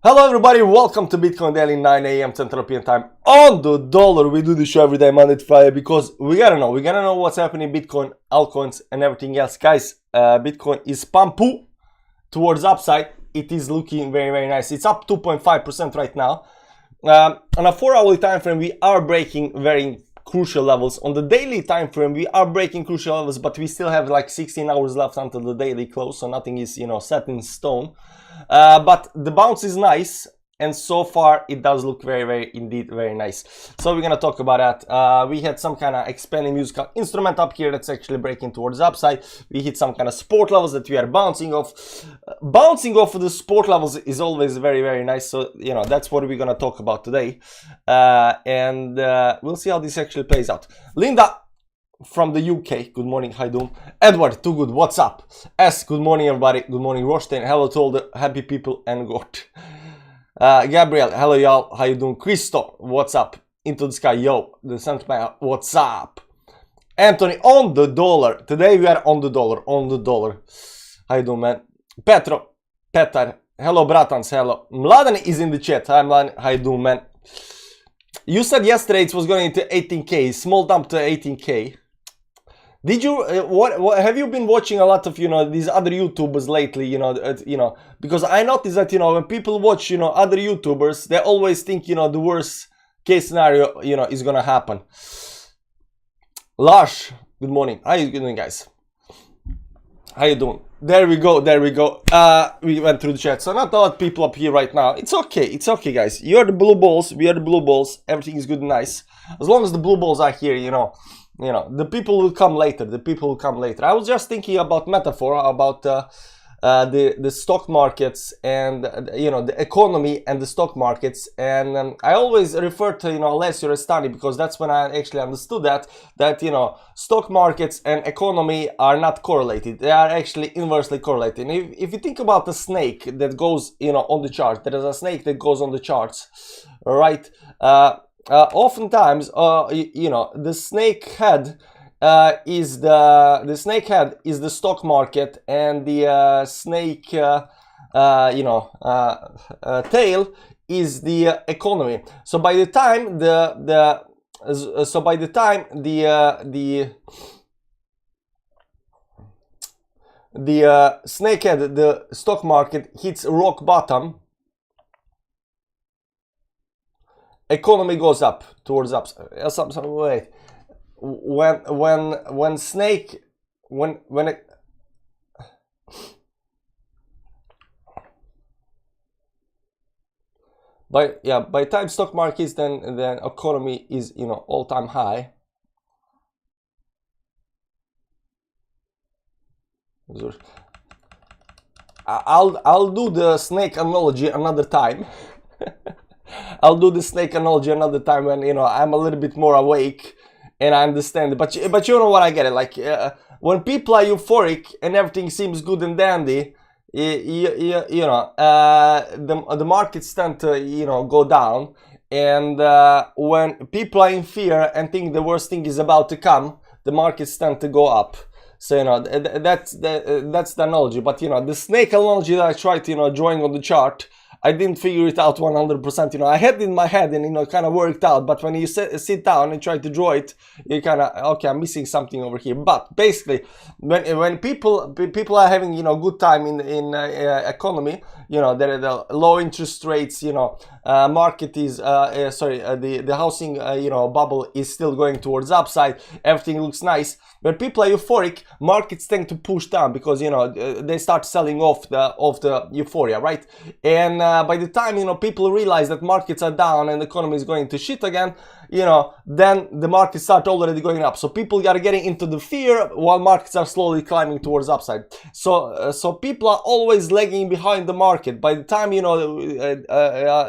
Hello everybody, welcome to Bitcoin Daily 9 a.m. Central European Time on the dollar. We do this show every day, Monday to Friday, because we gotta know what's happening in Bitcoin, altcoins and everything else. Guys, Bitcoin is pumping towards upside. It is looking very nice. It's up 2.5% right now. On a 4-hourly time frame, we are breaking very crucial levels. On the daily time frame, we are breaking crucial levels, but we still have like 16 hours left until the daily close, so nothing is, set in stone. But the bounce is nice, and so far it does look very nice. So we're gonna talk about that. We had some kind of expanding musical instrument up here that's actually breaking towards the upside. We hit some kind of support levels that we are bouncing off. Bouncing off of the support levels is always very nice. So that's what we're gonna talk about today, and we'll see how this actually plays out. Linda from the UK, good morning, how you doing? Edward, too good, what's up? S, good morning everybody, good morning Roshten, hello to all the happy people and God. Gabriel, hello y'all, how you doing? Christo, what's up? Into the sky, yo, the Sandman, what's up? Anthony, on the dollar, today we are on the dollar, how you doing, man? Petro, Petar, hello Bratans, hello. Mladen is in the chat, hi Mladen, how you doing, man? You said yesterday it was going into 18k, small dump to 18k. Did you what have you been watching a lot of these other YouTubers lately? Because I noticed that when people watch other YouTubers, they always think the worst case scenario is gonna happen. Lars, good morning. How you doing, guys? How you doing? There we go. We went through the chat, so not a lot of people up here right now. It's okay, guys. You're the blue balls, we are the blue balls. Everything is good and nice as long as the blue balls are here. The people will come later. I was just thinking about metaphor about the stock markets and the economy and the stock markets, and I always refer to Alessio Restani, because that's when I actually understood that stock markets and economy are not correlated. They are actually inversely correlated. If you think about the snake that goes on the chart, there is a snake that goes on the charts, right? Oftentimes, the snake head is the stock market, and the snake tail is the economy. So by the time the snake head, the stock market, hits rock bottom, economy goes up towards up. Wait, when snake when it, by time stock markets, then economy is all-time high. I'll do the snake analogy another time. I'll do the snake analogy another time when I'm a little bit more awake and I understand it. But you know what, I get it. Like when people are euphoric and everything seems good and dandy, the markets tend to go down, and when people are in fear and think the worst thing is about to come, the markets tend to go up. So that's the analogy. But the snake analogy that I tried to drawing on the chart, I didn't figure it out 100%. I had it in my head and it kind of worked out, but when you sit down and try to draw it, you kind of, okay, I'm missing something over here. But basically, when people are having good time in economy, there are the low interest rates, market is the housing bubble is still going towards upside, everything looks nice. When people are euphoric, markets tend to push down, because they start selling off the euphoria, right? And by the time people realize that markets are down and the economy is going to shit again, then the markets start already going up. So people are getting into the fear while markets are slowly climbing towards upside. So people are always lagging behind the market. By the time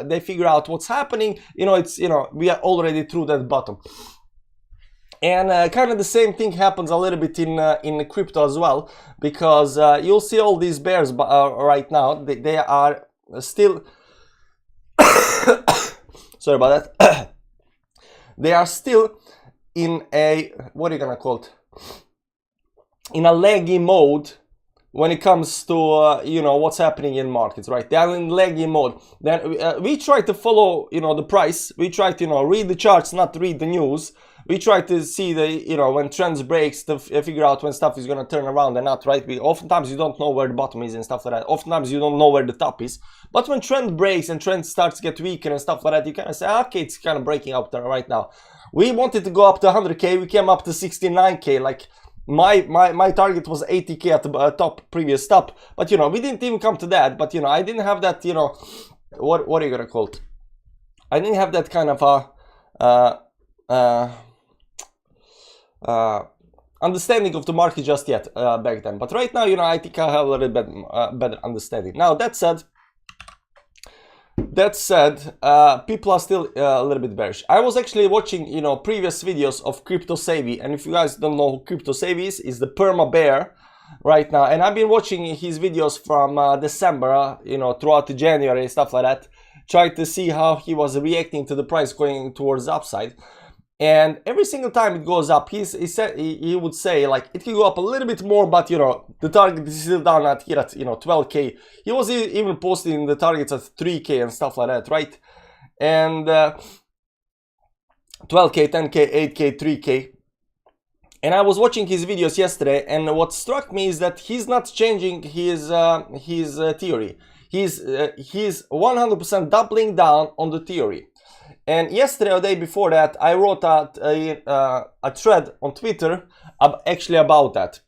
they figure out what's happening, it's we are already through that bottom. And kind of the same thing happens a little bit in crypto as well, because you'll see all these bears right now. They are still sorry about that. They are still in a, what are you gonna call it, in a laggy mode when it comes to you know, what's happening in markets, right? They are in lagging mode. Then we try to follow, you know, the price. We try to, you know, read the charts, not read the news. We try to see the, you know, when trends breaks to figure out when stuff is gonna turn around and not, right? Oftentimes you don't know where the bottom is and stuff like that. Oftentimes you don't know where the top is. But when trend breaks and trend starts to get weaker and stuff like that, you kind of say, okay, it's kind of breaking up there right now. We wanted to go up to 100k. We came up to 69k. Like my target was 80k at the top, previous top. But you know, we didn't even come to that. But you know, I didn't have that, you know, what are you gonna call it? I didn't have that kind of understanding of the market just yet back then. But right now, you know, I think I have a little bit better understanding. Now that said, people are still a little bit bearish. I was actually watching, you know, previous videos of Crypto Savvy, and if you guys don't know who Crypto Savvy is the perma bear right now. And I've been watching his videos from December, you know, throughout January and stuff like that, trying to see how he was reacting to the price going towards the upside. And every single time it goes up, he would say like it can go up a little bit more, but you know, the target is still down at here at, you know, 12k. He was even posting the targets at 3k and stuff like that, right? And 12k, 10k, 8k, 3k. And I was watching his videos yesterday, and what struck me is that he's not changing his theory. He's 100% doubling down on the theory. And yesterday or the day before that, I wrote a thread on Twitter actually about that.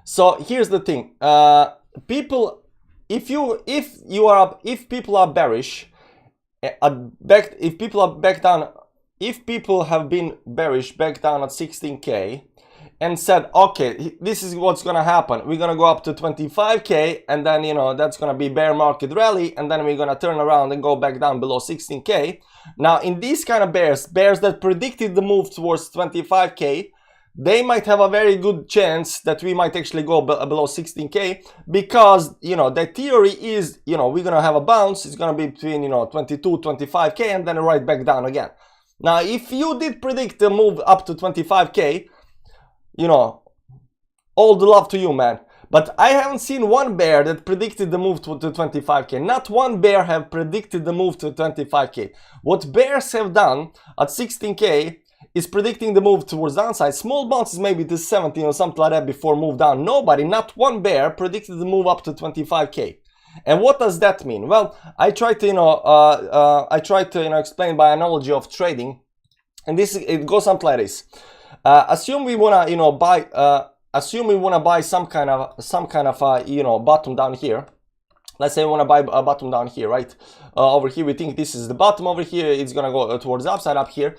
So here's the thing: people, if people are bearish, if people have been bearish back down at 16k and said, okay, this is what's gonna happen. We're gonna go up to 25k, and then, you know, that's gonna be bear market rally, and then we're gonna turn around and go back down below 16k. Now, in these kind of bears that predicted the move towards 25k, they might have a very good chance that we might actually go below 16k, because, you know, the theory is, you know, we're gonna have a bounce. It's gonna be between, you know, 22, 25k, and then right back down again. Now, if you did predict the move up to 25k, you know, all the love to you, man. But I haven't seen one bear that predicted the move to 25k. Not one bear have predicted the move to 25k. What bears have done at 16k is predicting the move towards downside. Small bounces maybe to 17 or something like that before move down. Nobody, not one bear predicted the move up to 25k. And what does that mean? Well, I try to, you know, explain by analogy of trading, and it goes something like this. Assume we wanna, you know, buy. Assume we wanna buy some kind of you know, bottom down here. Let's say we wanna buy a bottom down here, right? Over here, we think this is the bottom. Over here, it's gonna go towards the upside up here.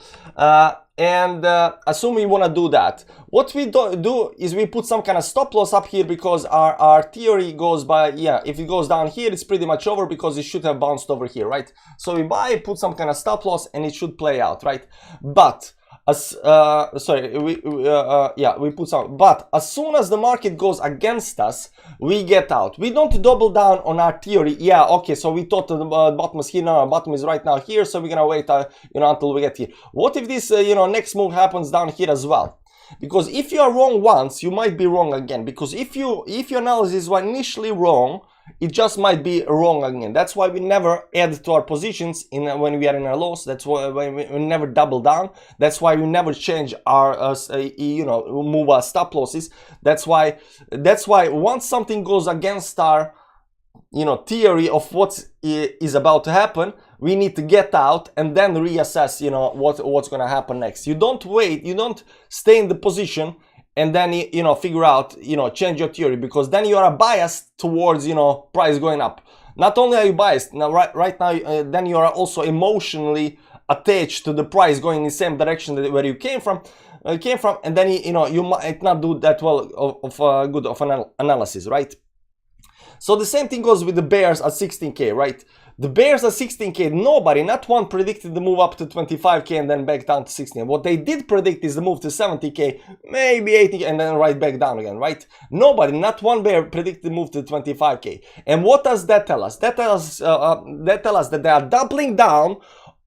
And assume we wanna do that. What we do is we put some kind of stop loss up here, because our theory goes by, yeah, if it goes down here, it's pretty much over, because it should have bounced over here, right? So we buy, put some kind of stop loss, and it should play out, right? But we put some, but as soon as the market goes against us, we get out. We don't double down on our theory. Yeah, okay, so we thought the bottom is here, now bottom is right now here, so we're gonna wait you know, until we get here. What if this you know, next move happens down here as well? Because if you are wrong once, you might be wrong again. Because if your analysis was initially wrong, it just might be wrong again. That's why we never add to our positions when we are in a loss. That's why we never double down. That's why we never change our you know, move our stop losses. That's why once something goes against our, you know, theory of what is about to happen, we need to get out and then reassess, you know, what's going to happen next. You don't wait, you don't stay in the position and then, you know, figure out, you know, change your theory, because then you are biased towards, you know, price going up. Not only are you biased now, right now, then you are also emotionally attached to the price going in the same direction that where you came from, and then, you know, you might not do that well of an analysis, right? So the same thing goes with the bears at 16k, right? The bears at 16k, nobody, not one, predicted the move up to 25k and then back down to 16. What they did predict is the move to 70k, maybe 80k, and then right back down again, right? Nobody, not one bear predicted the move to 25k. And what does that tell us? That tells us that they are doubling down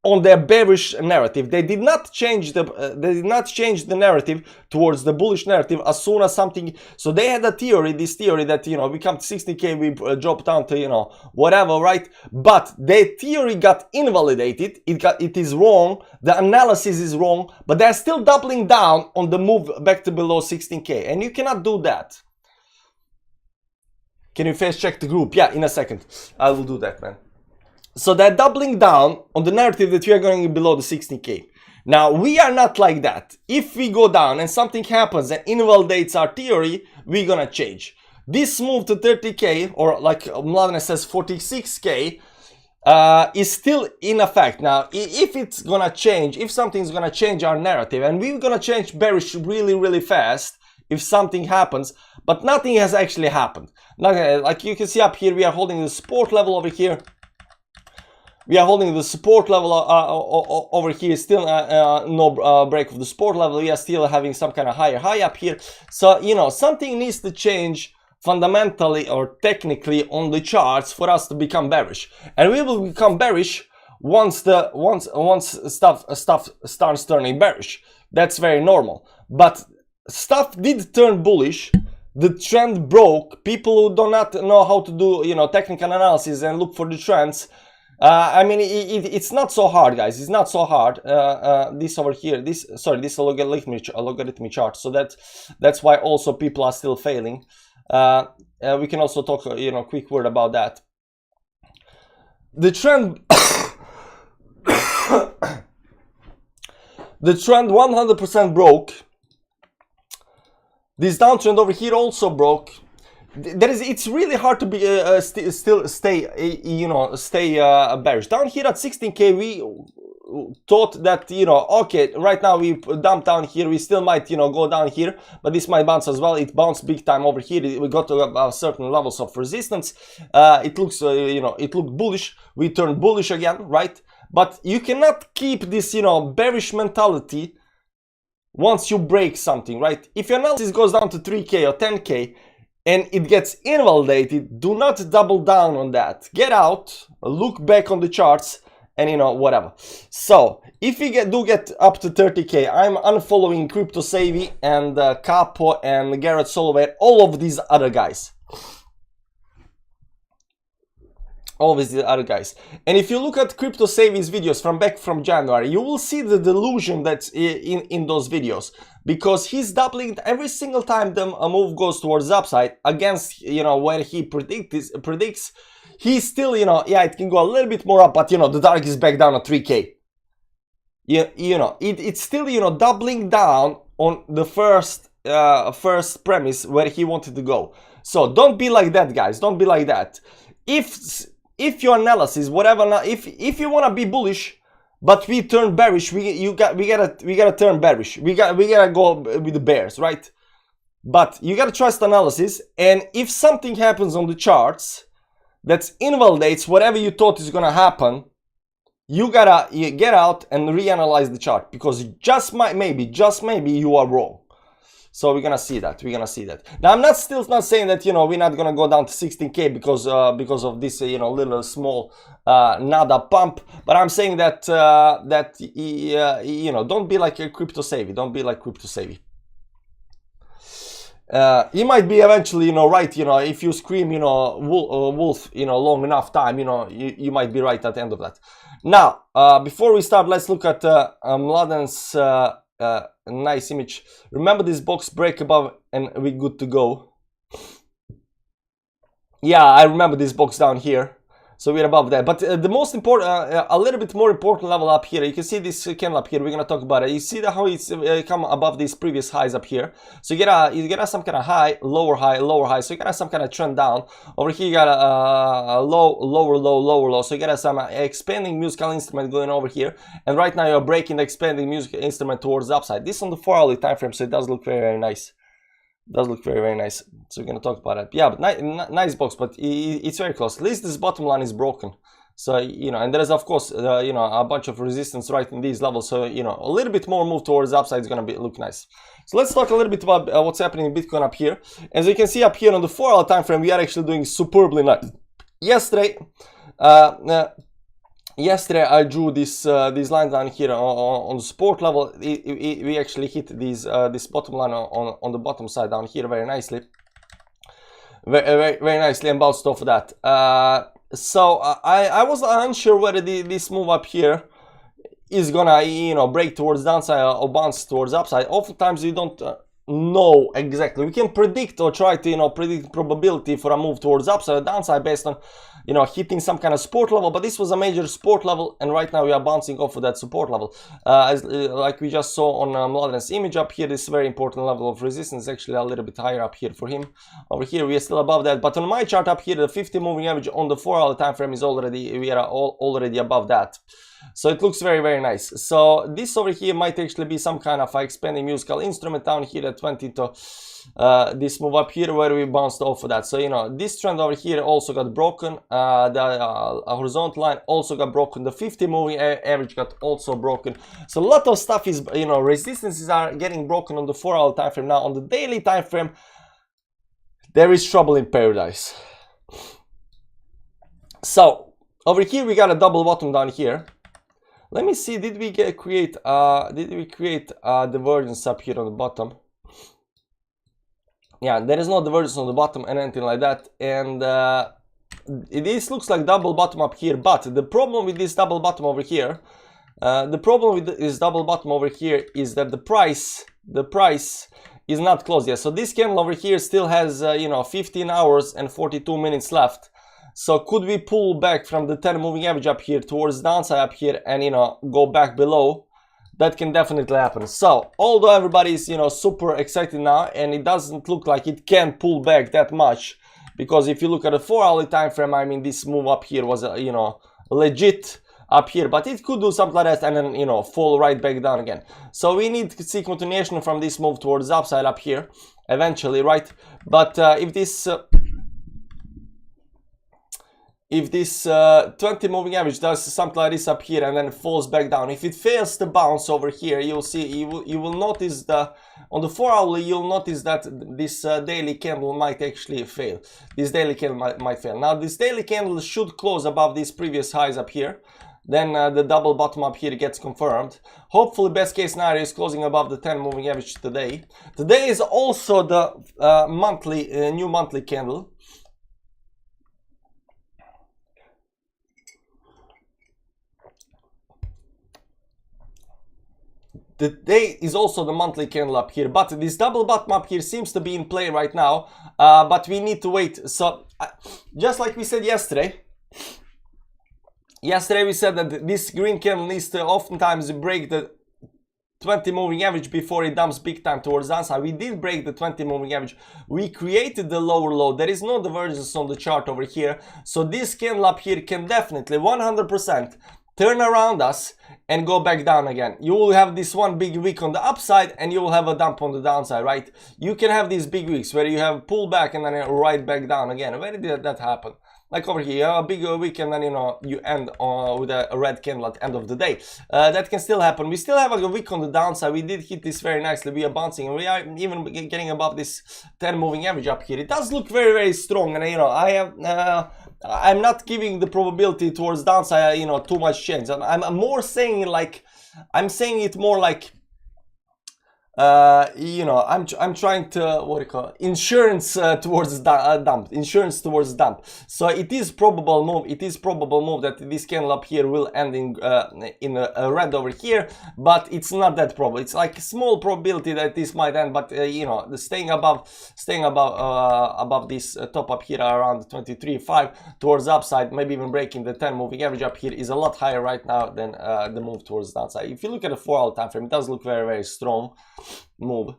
on their bearish narrative. They did not change the narrative towards the bullish narrative as soon as something. So they had a theory, this theory that, you know, we come to 16k, we drop down to, you know, whatever, right? But their theory got invalidated. It is wrong. The analysis is wrong, but they're still doubling down on the move back to below 16k, and you cannot do that. Can you first check the group? Yeah, in a second. I will do that, man. So they're doubling down on the narrative that we are going below the 16k. Now, we are not like that. If we go down and something happens and invalidates our theory, we're gonna change. This move to 30k, or like Mladen says 46k, is still in effect. Now, if it's gonna change, if something's gonna change our narrative, and we're gonna change bearish really, really fast if something happens, but nothing has actually happened. Like you can see up here, we are holding the support level over here. We are holding the support level over here, still no break of the support level. We are still having some kind of higher high up here. So, you know, something needs to change fundamentally or technically on the charts for us to become bearish. And we will become bearish once stuff starts turning bearish. That's very normal. But stuff did turn bullish. The trend broke. People who do not know how to do, you know, technical analysis and look for the trends, I mean, it's not so hard, guys. It's not so hard. This over here, this logarithmic chart. So that's why also people are still failing. We can also talk, you know, quick word about that. The trend, the trend 100% broke. This downtrend over here also broke. It's really hard to be still stay bearish. Down here at 16k, we thought that, you know, okay, right now we dumped down here, we still might, you know, go down here, but this might bounce as well. It bounced big time over here. We got to certain levels of resistance. It looks, you know, it looked bullish. We turned bullish again, right? But you cannot keep this, you know, bearish mentality once you break something, right? If your analysis goes down to 3k or 10k and it gets invalidated, do not double down on that. Get out, look back on the charts, and, you know, whatever. So if we do get up to 30k, I'm unfollowing Crypto Savvy and Capo and Garrett Soloway, all of these other guys. All of these other guys. And if you look at Crypto Savvy's videos from January, you will see the delusion that's in those videos, because he's doubling every single time the move goes towards the upside against, you know, where he predicts. He's still, you know, yeah, it can go a little bit more up, but, you know, the target is back down at 3k. You know, it's still, you know, doubling down on the first premise where he wanted to go. So don't be like that, guys. Don't be like that. If your analysis, whatever, if you want to be bullish, but we turn bearish, we gotta turn bearish. We gotta go with the bears, right? But you gotta trust analysis, and if something happens on the charts that invalidates whatever you thought is gonna happen, you gotta get out and reanalyze the chart, because just maybe you are wrong. So we're gonna see that. Now I'm still not saying that, you know, we're not gonna go down to 16k because of this, you know, little small nada pump. But I'm saying that you know, don't be like a Crypto Savvy. Don't be like Crypto Savvy. You might be eventually, you know, right. You know, if you scream, you know, wolf, you know, long enough time, you know, you might be right at the end of that. Now, before we start, let's look at Mladen's nice image. Remember this box break above and we're good to go. Yeah, I remember this box down here. So we're above that. But the most important, a little bit more important level up here. You can see this candle up here. We're gonna talk about it. You see how it's come above these previous highs up here. So you get some kind of high, lower high, lower high. So you got some kind of trend down. Over here you got a low, lower low, lower low. So you got some expanding musical instrument going over here. And right now you're breaking the expanding musical instrument towards the upside. This on the 4-hourly time frame, so it does look very, very nice. Does look very, very nice. So we're gonna talk about it. Yeah, but nice box, but it's very close. At least this bottom line is broken. So, you know, and there is of course, you know, a bunch of resistance right in these levels. So, you know, a little bit more move towards the upside is gonna look nice. So let's talk a little bit about what's happening in Bitcoin up here. As you can see up here on the 4-hour time frame, we are actually doing superbly nice. Yesterday, yesterday I drew this these lines down here on the support level. We actually hit these this bottom line on the bottom side down here very nicely, very nicely, and bounced off of that. So I was unsure whether this move up here is gonna, you know, break towards downside or bounce towards upside. Oftentimes you don't know exactly. We can predict or try to, you know, predict probability for a move towards upside or downside based on, you know, hitting some kind of support level, but this was a major support level, and right now we are bouncing off of that support level. Like we just saw on Mladen's image up here, this very important level of resistance, actually a little bit higher up here for him. Over here we are still above that, but on my chart up here, the 50 moving average on the 4-hour time frame is already, we are already above that. So it looks very nice. So this over here might actually be some kind of expanding musical instrument down here at 20 to this move up here where we bounced off of that. So, you know, this trend over here also got broken. The horizontal line also got broken. The 50 moving average got also broken. So a lot of stuff is, you know, resistances are getting broken on the 4-hour time frame. Now on the daily time frame, there is trouble in paradise. So over here we got a double bottom down here. Let me see, did we create divergence up here on the bottom? Yeah, there is no divergence on the bottom and anything like that, and this looks like double bottom up here. But the problem with this double bottom over here, is that the price is not closed yet. So this candle over here still has you know, 15 hours and 42 minutes left. So could we pull back from the 10 moving average up here towards downside up here and, you know, go back below? That can definitely happen. So although everybody is, you know, super excited now, and it doesn't look like it can pull back that much, because if you look at the 4-hour time frame, I mean, this move up here was you know, legit up here, but it could do something like that and then, you know, fall right back down again. So we need to see continuation from this move towards upside up here eventually, right? But if this 20 moving average does something like this up here and then falls back down, if it fails to bounce over here, you'll see, you will notice on the 4-hourly, you'll notice that this daily candle might actually fail. This daily candle might fail. Now this daily candle should close above these previous highs up here. Then the double bottom up here gets confirmed. Hopefully best case scenario is closing above the 10 moving average today. Today is also the new monthly candle. The day is also the monthly candle up here, but this double bottom up here seems to be in play right now, but we need to wait. So just like we said yesterday we said that this green candle needs to oftentimes break the 20 moving average before it dumps big time towards downside. We did break the 20 moving average. We created the lower low. There is no divergence on the chart over here, so this candle up here can definitely 100% turn around us and go back down again. You will have this one big wick on the upside and you will have a dump on the downside, right? You can have these big wicks where you have pull back and then right back down again. Where did that happen? Like over here, you have a big wick and then, you know, you end with a red candle at the end of the day. That can still happen. We still have a wick on the downside. We did hit this very nicely. We are bouncing and we are even getting above this 10 moving average up here. It does look very strong, and, you know, I'm not giving the probability towards downside, you know, too much change. I'm more saying, like, I'm saying it more like, you know, I'm trying to, what do you call it, insurance towards dump, insurance towards dump. So it is probable move. It is probable move that this candle up here will end in a red over here, but it's not that probable. It's like a small probability that this might end, but you know, the staying above this top up here around 23.5 towards upside, maybe even breaking the 10 moving average up here is a lot higher right now than the move towards downside. If you look at the 4-hour time frame, it does look very strong move.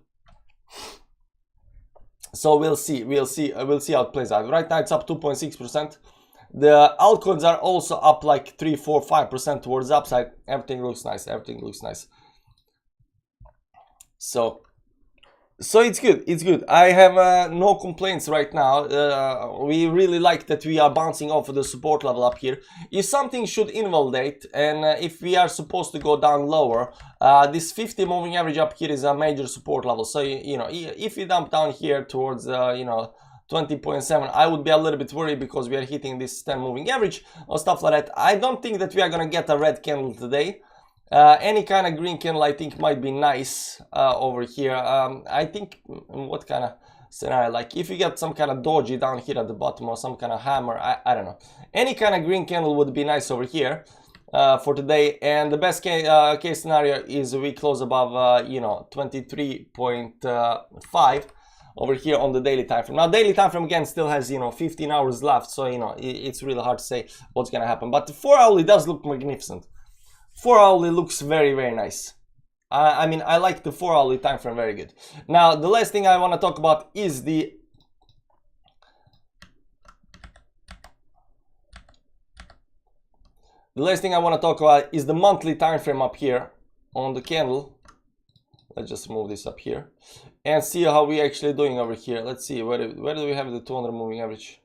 So we'll see how it plays out. Right now it's up 2.6%. The altcoins are also up like 3, 4, 5% towards upside. Everything looks nice. So it's good. I have no complaints right now. We really like that we are bouncing off of the support level up here. If something should invalidate, and if we are supposed to go down lower, this 50 moving average up here is a major support level. So you know, if we dump down here towards you know, 20.7, I would be a little bit worried because we are hitting this 10 moving average or stuff like that. I don't think that we are gonna get a red candle today. Any kind of green candle I think might be nice over here. I think what kind of scenario, like if you get some kind of doji down here at the bottom or some kind of hammer, I don't know. Any kind of green candle would be nice over here for today. And the best case scenario is we close above you know, 23.5 over here on the daily time frame. Now daily time frame again still has, you know, 15 hours left, so you know it's really hard to say what's gonna happen. But the 4 hourly does look magnificent. 4 hourly looks very, very nice. I mean, I like the 4 hourly time frame very good. Now the last thing I want to talk about is the monthly time frame up here on the candle. Let's just move this up here and see how we actually doing over here. Let's see, where do we have the 200 moving average?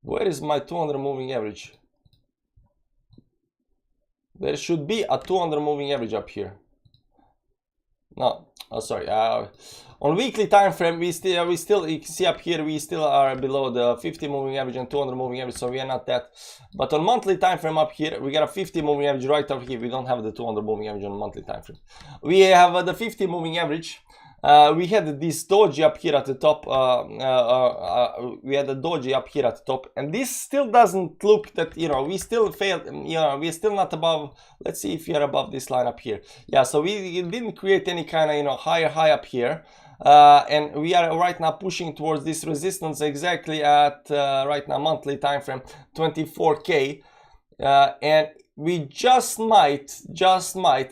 Where is my 200 moving average? There should be a 200 moving average up here. No, oh sorry. On weekly time frame, we still you can see up here we still are below the 50 moving average and 200 moving average, so we are not that. But on monthly time frame up here, we got a 50 moving average right over here. We don't have the 200 moving average on monthly time frame. We have the 50 moving average. We had this doji up here at the top. We had a doji up here at the top, and this still doesn't look that, you know, we still failed. You know, we're still not above. Let's see if we are above this line up here. Yeah, so we didn't create any kind of, you know, higher high up here. And we are right now pushing towards this resistance exactly at right now monthly time frame 24K, and we just might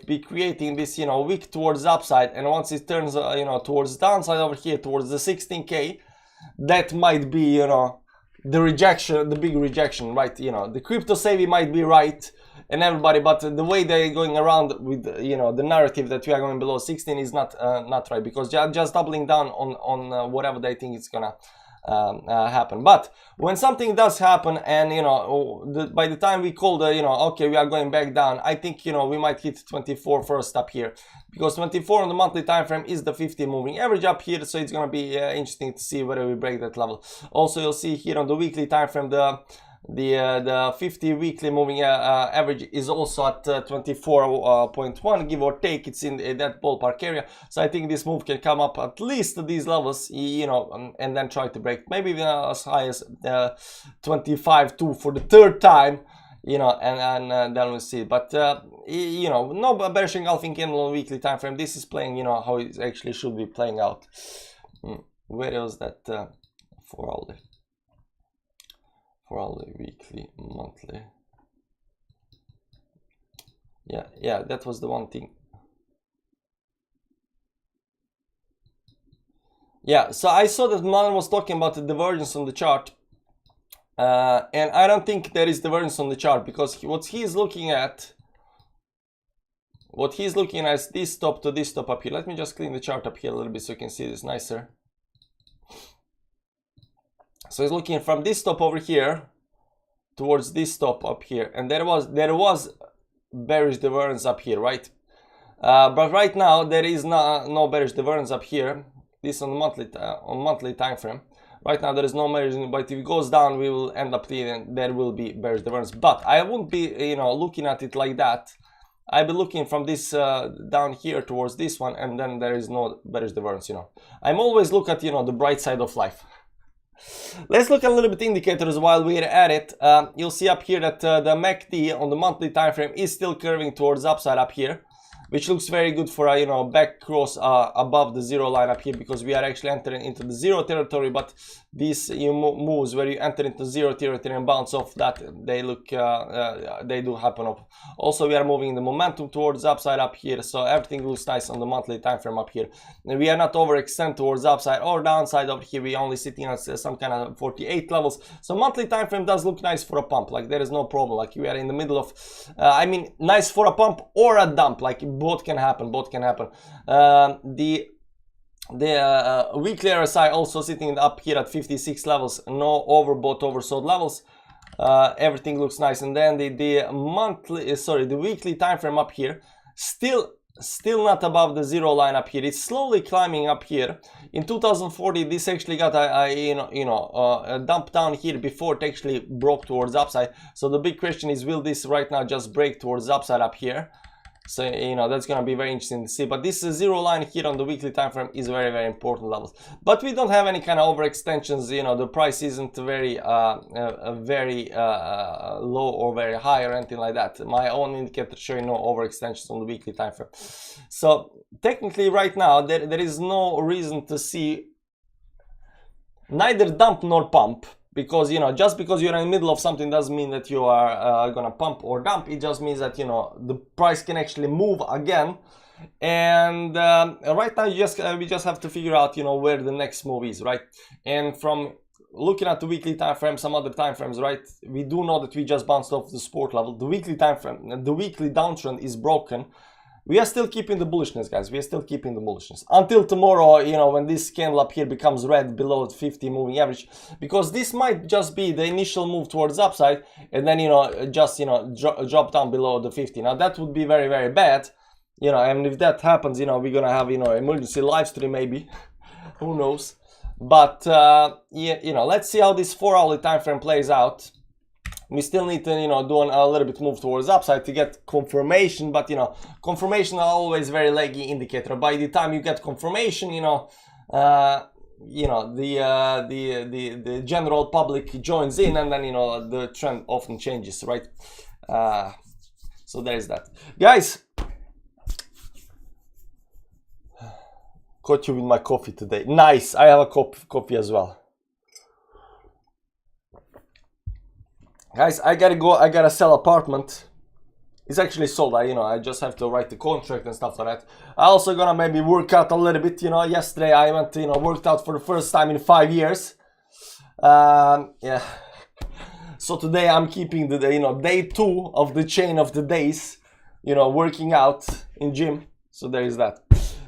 be creating this, you know, wick towards upside, and once it turns you know, towards downside over here towards the 16K, that might be, you know, the rejection, the big rejection, right? You know, the crypto savvy might be right and everybody, but the way they're going around with, you know, the narrative that we are going below 16 is not right, because just doubling down on whatever they think it's gonna happen. But when something does happen, and you know, by the time we call the, you know, okay, we are going back down, I think, you know, we might hit 24 first up here, because 24 on the monthly time frame is the 50 moving average up here, so it's gonna be interesting to see whether we break that level. Also, you'll see here on the weekly time frame the 50 weekly moving average is also at 24.1, give or take. It's in that ballpark area, so I think this move can come up at least to these levels, you know, and then try to break maybe even as high as 25.2 for the third time, you know, and then we'll see. But you know, no bearish engulfing candle on weekly time frame. This is playing, you know, how it actually should be playing out. Where else that 4 hourly? 4 hourly, weekly, monthly. Yeah, that was the one thing. Yeah, so I saw that Malan was talking about the divergence on the chart, and I don't think there is divergence on the chart, because what he's looking at is this top to this top up here. Let me just clean the chart up here a little bit so you can see this nicer. So he's looking from this top over here towards this top up here, and there was bearish divergence up here, right? But right now there is no bearish divergence up here. This on monthly time frame. Right now there is no bearish, but if it goes down, we will end up leaving. There will be bearish divergence, but I won't be, you know, looking at it like that. I'll be looking from this down here towards this one, and then there is no bearish divergence. You know, I'm always look at, you know, the bright side of life. Let's look at a little bit indicators while we're at it. You'll see up here that the MACD on the monthly time frame is still curving towards upside up here, which looks very good for a, you know, back cross above the zero line up here, because we are actually entering into the zero territory. But these moves where you enter into zero territory and bounce off that, they look they do happen up. Also, we are moving the momentum towards upside up here, so everything looks nice on the monthly time frame up here. And we are not overextend towards upside or downside over here. We only sitting at some kind of 48 levels, so monthly time frame does look nice for a pump. Like, there is no problem. Like, we are in the middle of I mean, nice for a pump or a dump. Like, both can happen. The weekly RSI also sitting up here at 56 levels, no overbought oversold levels. Everything looks nice. And then the weekly time frame up here still still not above the zero line up here. It's slowly climbing up here. In 2040, this actually got a dump down here before it actually broke towards upside. So the big question is, will this right now just break towards upside up here? So that's gonna be very interesting to see. But this zero line here on the weekly time frame is very, very important levels. But we don't have any kind of overextensions. The price isn't very low or very high or anything like that. My own indicator showing no overextensions on the weekly time frame. So technically right now there is no reason to see neither dump nor pump. Because just because you're in the middle of something doesn't mean that you are gonna pump or dump. It just means that the price can actually move again. And right now we just have to figure out where the next move is, right? And from looking at the weekly time frame, some other time frames, right, we do know that we just bounced off the support level. The weekly time frame, the weekly downtrend is broken. We are still keeping the bullishness, guys. We are still keeping the bullishness until tomorrow, when this candle up here becomes red below the 50 moving average, because this might just be the initial move towards upside and then drop down below the 50. Now that would be very, very bad, and if that happens, we're gonna have emergency live stream maybe. Who knows? But let's see how this 4-hourly time frame plays out. We still need to, do a little bit move towards upside to get confirmation, but confirmation are always very laggy indicator. By the time you get confirmation, the general public joins in, and then the trend often changes, right? So there is that, guys. Caught you with my coffee today. Nice. I have a coffee as well. Guys, I gotta go. I gotta sell apartment. It's actually sold. I just have to write the contract and stuff like that. I also gonna maybe work out a little bit. Yesterday I went, worked out for the first time in 5 years. Yeah. So today I'm keeping the, day 2 of the chain of the days, working out in gym. So there is that.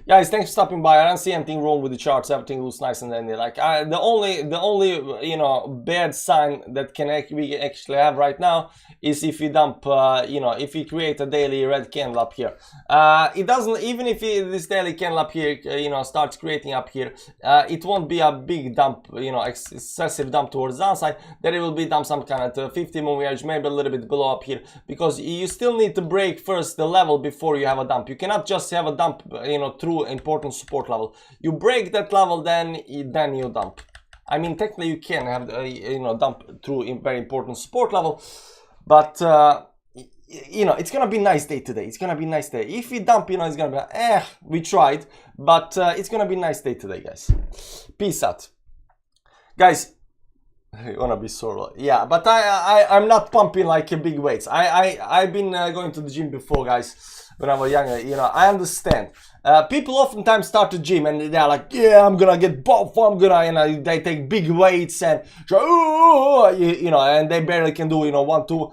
Guys, thanks for stopping by. I don't see anything wrong with the charts. Everything looks nice and dandy. Like the only bad sign that we actually have right now is if we dump if we create a daily red candle up here. It doesn't, even if this daily candle up here starts creating up here, it won't be a big dump, excessive dump towards the downside. Then it will be dump some kind of 50 moving average, maybe a little bit below up here, because you still need to break first the level before you have a dump. You cannot just have a dump through important support level. You break that level, then you dump. I mean, technically you can have dump through a very important support level, but it's gonna be a nice day today. It's gonna be a nice day. If we dump, it's gonna be we tried, but it's gonna be a nice day today, guys. Peace out, guys. You wanna be sore? Yeah, but I'm not pumping like big weights. I've been going to the gym before, guys. When I was younger, I understand. People oftentimes start to gym and they're like, yeah, I'm gonna get buff, I'm gonna, they take big weights and, and they barely can do, 1, 2,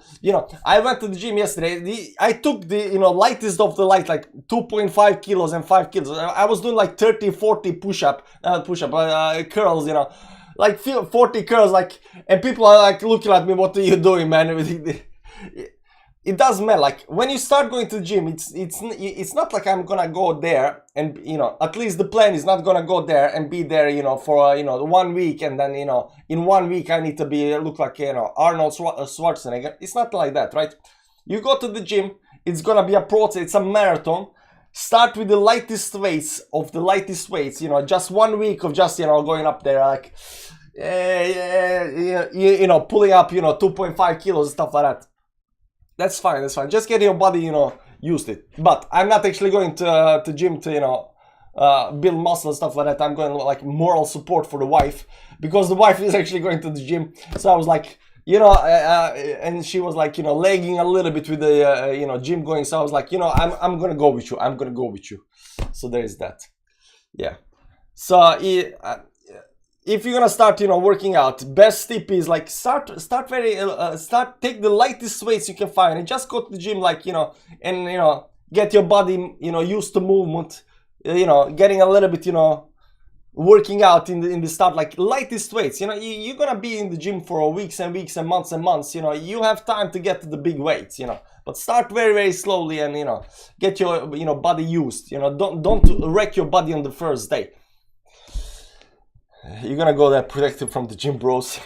I went to the gym yesterday. I took the, lightest of the light, like 2.5 kilos and 5 kilos. I was doing like 30, 40 curls, like 40 curls, like, and people are like looking at me, what are you doing, man? It doesn't matter. Like when you start going to the gym, it's not like I'm gonna go there and at least the plan is not gonna go there and be there for 1 week, and then in 1 week I need to look like Arnold Schwarzenegger. It's not like that, right? You go to the gym, it's gonna be a process, it's a marathon. Start with the lightest weights of the lightest weights, just 1 week of just going up there like pulling up 2.5 kilos and stuff like that. That's fine, that's fine. Just get your body, used to it. But I'm not actually going to gym to, build muscle and stuff like that. I'm going like moral support for the wife, because the wife is actually going to the gym. So I was like, and she was like, lagging a little bit with the, gym going. So I was like, I'm going to go with you. I'm going to go with you. So there is that. Yeah. So if you're gonna start working out, best tip is like take the lightest weights you can find and just go to the gym, like and get your body used to movement, getting a little bit working out in the start, like lightest weights. You know, you're gonna be in the gym for weeks and weeks and months. You know, you have time to get to the big weights. You know, but start very slowly and, you know, get your, you know, body used. You know, don't wreck your body on the first day. You're gonna go there protected from the gym bros.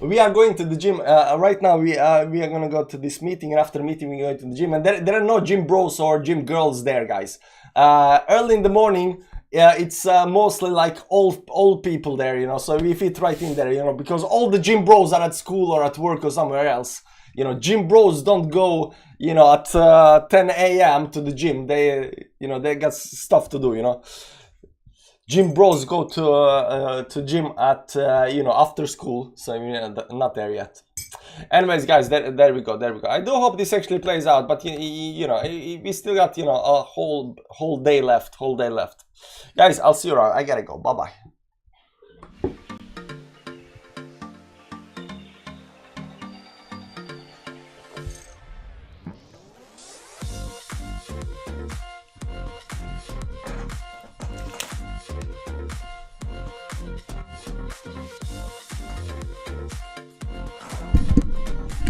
We are going to the gym right now. We are gonna go to this meeting, and after meeting we go to the gym, and there are no gym bros or gym girls there, guys. Early in the morning, it's mostly like old people there, you know, so we fit right in there, you know, because all the gym bros are at school or at work or somewhere else. You know, gym bros don't go, you know, at 10 a.m. to the gym. They, you know, they got stuff to do, you know. Gym bros go to gym at, you know, after school, so, you know, not there yet. Anyways, guys, there we go. I do hope this actually plays out, but you know, we still got, you know, a whole day left. Guys, I'll see you around. I gotta go. Bye bye.